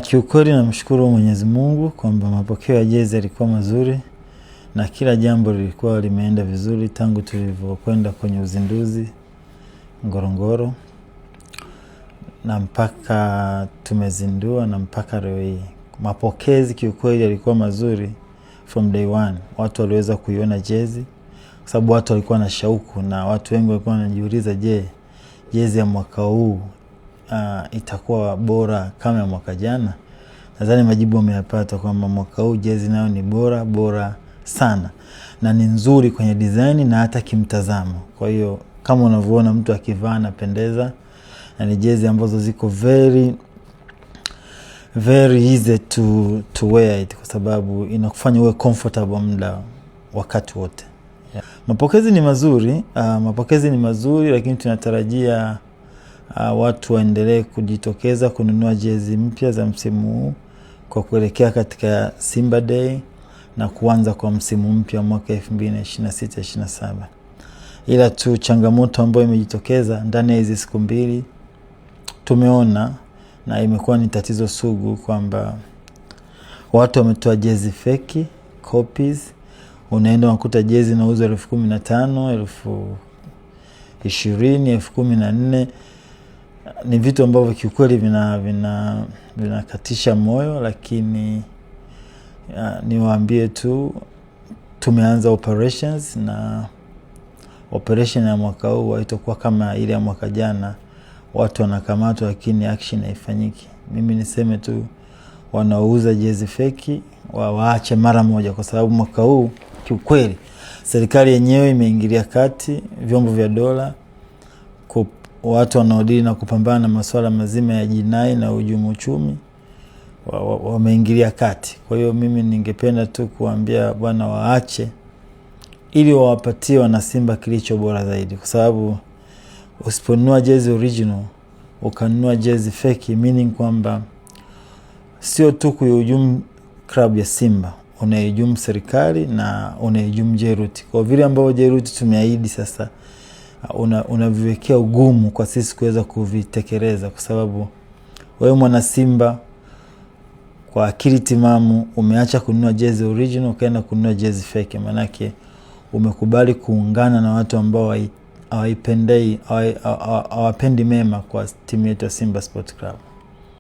Kiukweli namshukuru Mwenyezi Mungu kwamba mapokeo ya jezi yalikuwa mazuri na kila jambo lilikuwa limeenda vizuri tangu tulivyokwenda kwenye uzinduzi Ngorongoro na mpaka tumezindua na mpaka leo hii. Mapokezi kiukweli yalikuwa mazuri from day one. Watu waliweza kuiona jezi kwa sababu watu walikuwa na shauku na watu wengi walikuwa wanajiuliza jezi ya mwaka huu itakuwa bora kama ya mwaka jana. Nadhani majibu wameyapata kwamba mwaka huu jezi nayo ni bora sana na ni nzuri kwenye design na hata kimtazamo. Kwa hiyo kama unavyoona mtu akivaa anapendeza na ni jezi ambazo ziko very easy to wear it kwa sababu inakufanya uwe comfortable muda wakati wote. Mapokezi ni mazuri lakini tunatarajia watu waendelee kujitokeza kununua jezi mpya za msimu huu kwa kuelekea katika Simba Day na kuanza kwa msimu mpya mwaka 2026-27. Ila tu changamoto ambayo imejitokeza ndani ya hizi siku mbili tumeona na imekuwa ni tatizo sugu kwamba watu wametoa jezi feki, copies. Unaenda unakuta jezi inauzwa 15,000, 20,000, 14,000. Ni vitu ambavyo kiukweli vinakatisha moyo, lakini niwaambie tu tumeanza operations na operation ya mwaka huu haitakuwa kama ile ya mwaka jana. Watu wanakamatwa lakini action haifanyiki. Mimi niseme tu wanaouza jezi feki waache mara moja kwa sababu mwaka huu kiukweli serikali yenyewe imeingilia kati, vyombo vya dola, watu wanaodili na kupambana na masuala mazima ya jinai na uhujumu uchumi wameingilia kati. Kwa hiyo mimi ningependa tu kuambia bwana waache ili wawapatie wana Simba kilicho bora zaidi, kwa sababu usiponunua jezi original ukanunua jezi fake, meaning kwamba sio tu kuhujumu klabu ya Simba, unahujumu serikali na unahujumu Jairuti. Kwa vile ambao Jairuti tumeahidi sasa unaviwekea ugumu kwa sisi kuweza kuvitekeleza, kwa sababu wewe mwana Simba kwa akili timamu umeacha kununua jezi original ukaenda kununua jezi fake. Manake umekubali kuungana na watu ambao hawapendi mema kwa timu yetu ya Simba Sport Club.